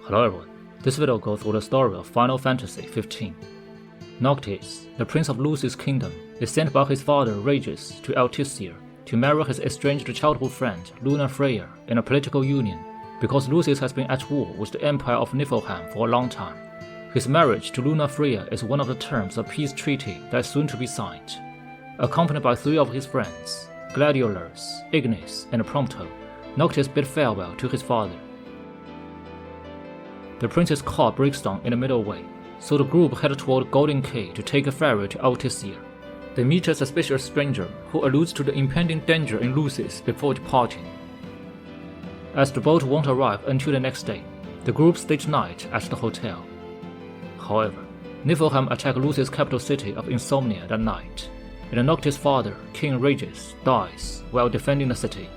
Hello everyone, this video will go through the story of Final Fantasy XV. Noctis, the prince of Lucy's kingdom, is sent by his father Regis to Altissia to marry his estranged childhood friend Lunafreya in a political union, because Lucis has been at war with the Empire of Niflheim for a long time. His marriage to Lunafreya is one of the terms of a peace treaty that is soon to be signed. Accompanied by 3 of his friends, Gladiolus, Ignis, and Prompto, Noctis bid farewell to his father. The prince's car breaks down in the middle way, so the group head toward Golden Key to take a ferry to Altissia. They meet a suspicious stranger who alludes to the impending danger in Lucis before departing. As the boat won't arrive until the next day, the group stays night at the hotel. However, Niflheim attack Lucis' capital city of Insomnia that night, and Noctis' father, King Regis, dies while defending the city.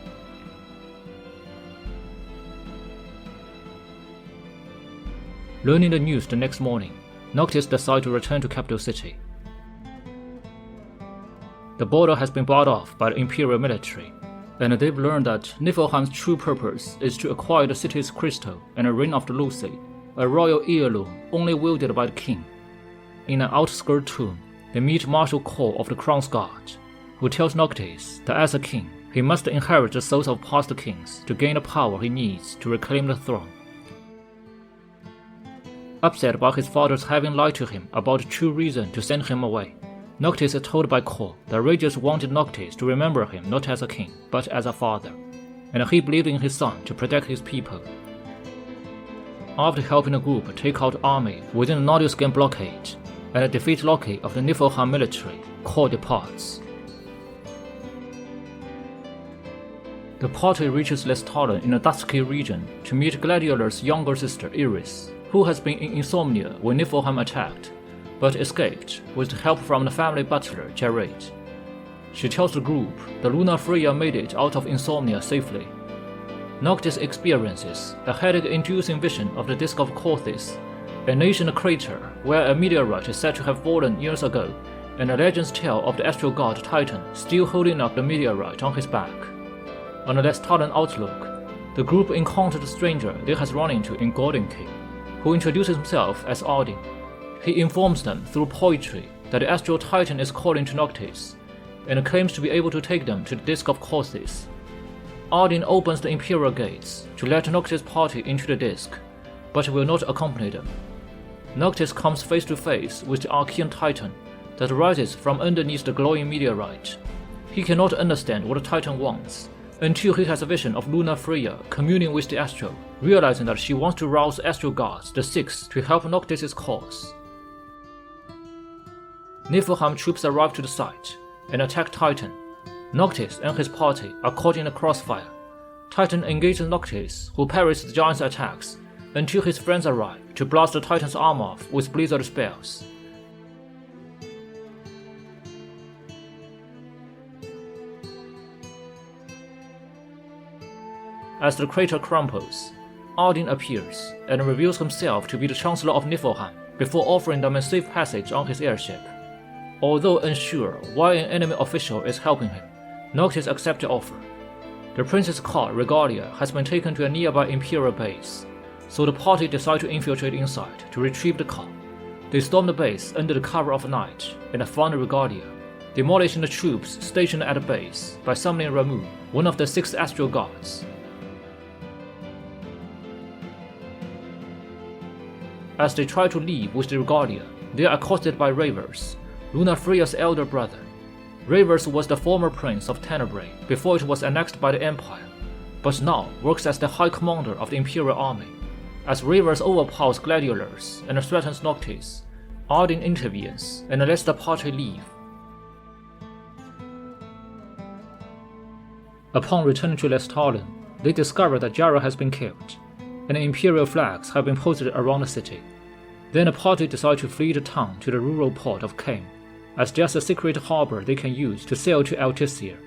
Learning the news the next morning, Noctis decides to return to capital city. The border has been blocked off by the Imperial military, and they've learned that Niflheim's true purpose is to acquire the city's crystal and a ring of the Lucy, a royal heirloom only wielded by the king. In an outskirt tomb, they meet Marshal Cole of the Crown's Guard, who tells Noctis that as a king, he must inherit the souls of past kings to gain the power he needs to reclaim the throne. Upset by his father's having lied to him about the true reason to send him away, Noctis is told by Cole that Regis wanted Noctis to remember him not as a king, but as a father, and he believed in his son to protect his people. After helping the group take out the army within the Nordiscan blockade and defeat Loki of the Niflheim military, Cole departs. The party reaches Lestalen in the Dusky region to meet Gladiolus' younger sister Iris, who has been in Insomnia when Niflheim attacked, but escaped with the help from the family butler Jared. She tells the group that Lunafreya made it out of Insomnia safely. Noctis experiences a headache-inducing vision of the Disk of Cauthis, an ancient crater where a meteorite is said to have fallen years ago, and a legend's tale of the astral god Titan still holding up the meteorite on his back. On the Lestalen outlook, the group encountered the stranger they has run into in Golden Key, who introduces himself as Odin. He informs them through poetry that the astral titan is calling to Noctis, and claims to be able to take them to the Disk of Cauthis. Odin opens the Imperial gates to let Noctis' party into the Disk, but will not accompany them. Noctis comes face to face with the Archean Titan that rises from underneath the glowing meteorite. He cannot understand what the Titan wants, until he has a vision of Lunafreya communing with the Astral, realizing that she wants to rouse Astral Guards, the Six, to help Noctis' cause. Niflheim troops arrive to the site and attack Titan. Noctis and his party are caught in a crossfire. Titan engages Noctis, who parries the giant's attacks, until his friends arrive to blast the Titan's arm off with blizzard spells. As the crater crumbles, Odin appears and reveals himself to be the Chancellor of Niflheim before offering them a safe passage on his airship. Although unsure why an enemy official is helping him, Noctis accepts the offer. The prince's car Regalia has been taken to a nearby Imperial base, so the party decide to infiltrate inside to retrieve the car. They storm the base under the cover of night and find Regalia, demolishing the troops stationed at the base by summoning Ramuh, one of the 6 astral gods. As they try to leave with the Regalia, they are accosted by Ravers, Lunafreya's elder brother. Ravers was the former prince of Tenebrae before it was annexed by the Empire, but now works as the high commander of the Imperial army. As Ravers overpowers Gladiolus and threatens Noctis, Odin intervenes and lets the party leave. Upon returning to Lestalen, they discover that Jara has been killed, and Imperial flags have been posted around the city. Then the party decide to flee the town to the rural port of Cain, as just a secret harbor they can use to sail to Altissia.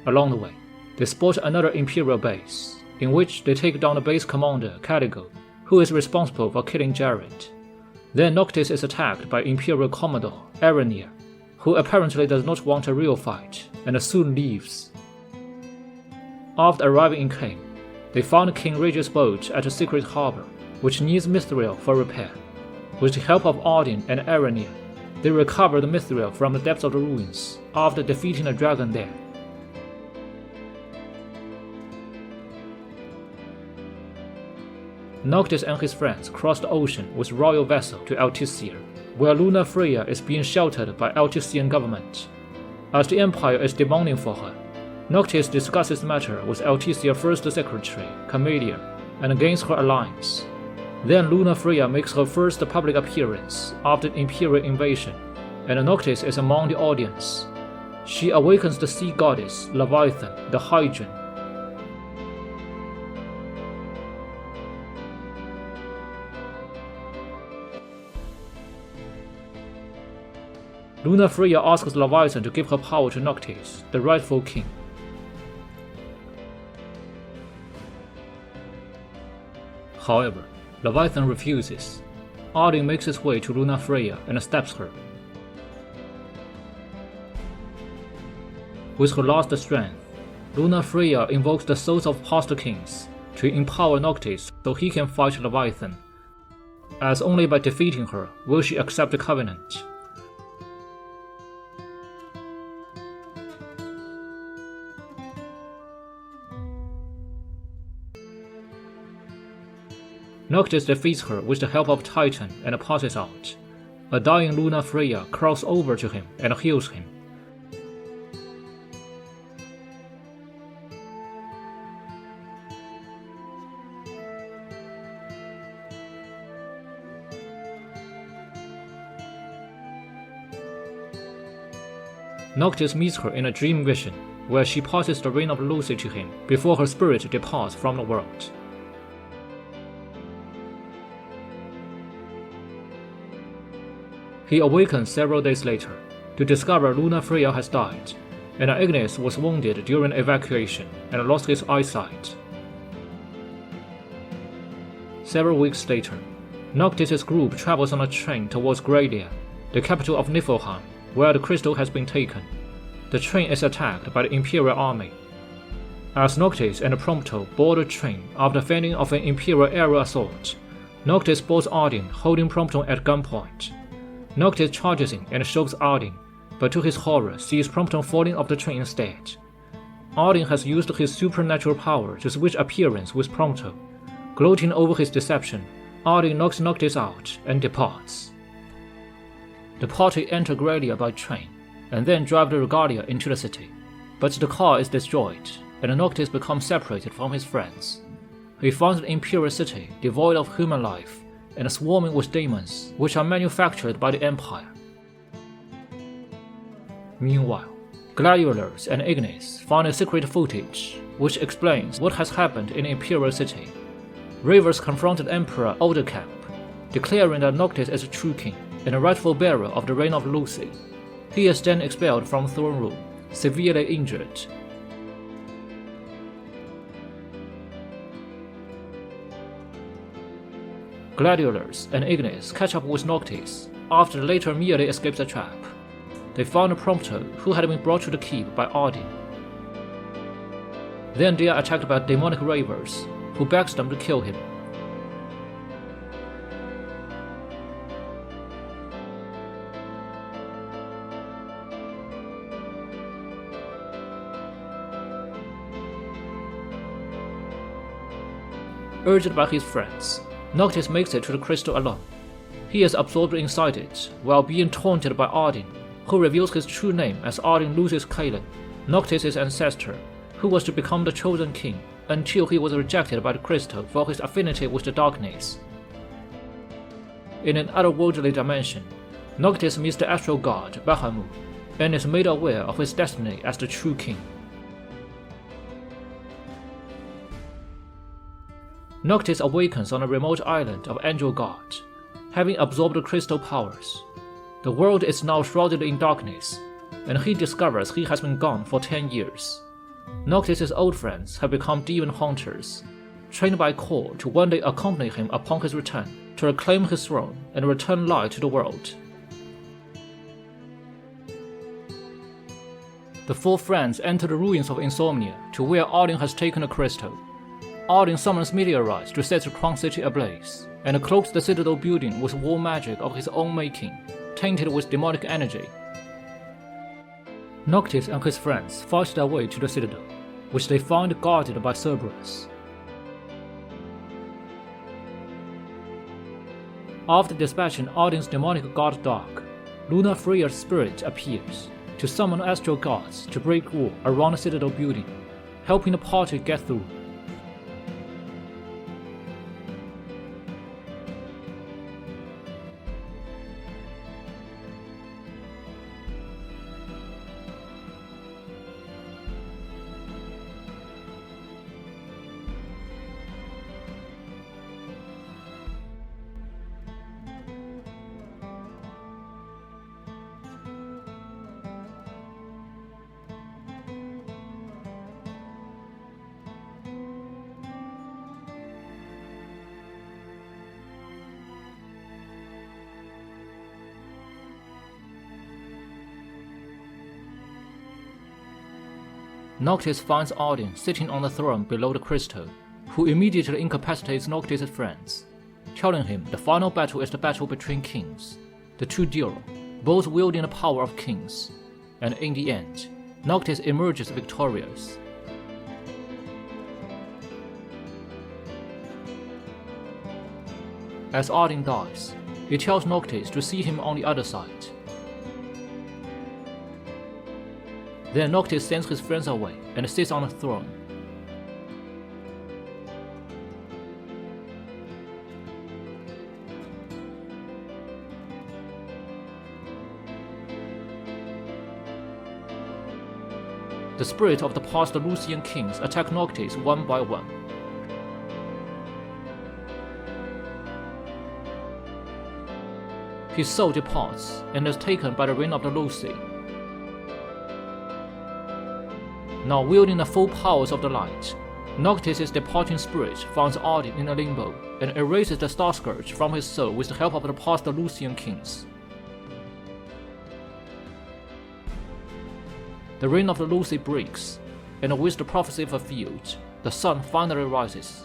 Along the way, they spot another Imperial base, in which they take down the base commander Caligo, who is responsible for killing Jared. Then Noctis is attacked by Imperial Commodore Aranir, who apparently does not want a real fight, and soon leaves. After arriving in Cain, they found King Regis' boat at a secret harbor, which needs Mithril for repair. With the help of Odin and Aranir, they recover the Mithril from the depths of the ruins after defeating a dragon there. Noctis and his friends cross the ocean with royal vessel to Altissia, where Luna Freya is being sheltered by Altissian government. As the Empire is demanding for her, Noctis discusses the matter with Altissia's first secretary, Camellia, and gains her alliance. Then Luna Freya makes her first public appearance after the Imperial invasion, and Noctis is among the audience. She awakens the sea goddess, Leviathan, the Hydran. Luna Freya asks Leviathan to give her power to Noctis, the rightful king. However, Leviathan refuses. Odin makes his way to Luna Freya and stabs her. With her last strength, Luna Freya invokes the souls of past kings to empower Noctis so he can fight Leviathan, as only by defeating her will she accept the covenant. Noctis defeats her with the help of Titan and passes out. A dying Luna Freya crawls over to him and heals him. Noctis meets her in a dream vision, where she passes the Ring of Lucy to him before her spirit departs from the world. He awakens several days later to discover Luna Freya has died, and Ignis was wounded during evacuation and lost his eyesight. Several weeks later, Noctis' group travels on a train towards Gradia, the capital of Niflheim, where the crystal has been taken. The train is attacked by the Imperial army. As Noctis and Prompto board the train after fending off an Imperial aerial assault, Noctis boards Odin holding Prompto at gunpoint. Noctis charges in and shoves Odin, but to his horror sees Prompto falling off the train instead. Odin has used his supernatural power to switch appearance with Prompto. Gloating over his deception, Odin knocks Noctis out and departs. The party enter Gradia by train, and then drive the Regalia into the city. But the car is destroyed, and Noctis becomes separated from his friends. He finds the Imperial city devoid of human life, and swarming with demons, which are manufactured by the Empire. Meanwhile, Gladiolus and Ignis find a secret footage, which explains what has happened in the Imperial city. Rivers confronted Emperor Odokamp, declaring that Noctis is a true king and a rightful bearer of the Reign of Lucy. He is then expelled from throne room, severely injured. Gladiolus and Ignis catch up with Noctis after the latter merely escapes the trap. They found Prompto, who had been brought to the keep by Odin. Then they are attacked by demonic ravers, who begs them to kill him. Urged by his friends, Noctis makes it to the crystal alone. He is absorbed inside it while being taunted by Odin, who reveals his true name as Odin Lucius Caelin, Noctis' ancestor, who was to become the chosen king until he was rejected by the crystal for his affinity with the darkness. In an otherworldly dimension, Noctis meets the astral god Bahamut and is made aware of his destiny as the true king. Noctis awakens on a remote island of Angel God, having absorbed the crystal powers. The world is now shrouded in darkness, and he discovers he has been gone for 10 years. Noctis' old friends have become demon hunters, trained by Kor to one day accompany him upon his return to reclaim his throne and return light to the world. The four friends enter the ruins of Insomnia to where Odin has taken a crystal. Odin summons meteorites to set the Crown City ablaze, and cloaks the Citadel building with war magic of his own making, tainted with demonic energy. Noctis and his friends fight their way to the Citadel, which they find guarded by Cerberus. After dispatching Odin's demonic god Dark, Luna Freya's spirit appears to summon astral gods to break war around the Citadel building, helping the party get through. Noctis finds Odin sitting on the throne below the crystal, who immediately incapacitates Noctis' friends, telling him the final battle is the battle between kings, the two duel, both wielding the power of kings, and in the end, Noctis emerges victorious. As Odin dies, he tells Noctis to see him on the other side. Then Noctis sends his friends away and sits on the throne. The spirit of the past Lucian kings attack Noctis one by one. His soul departs and is taken by the reign of the Luci. Now wielding the full powers of the light, Noctis' departing spirit finds Odin in a limbo and erases the Star Scourge from his soul with the help of the past Lucian kings. The reign of the Luci breaks, and with the prophecy fulfilled, the sun finally rises.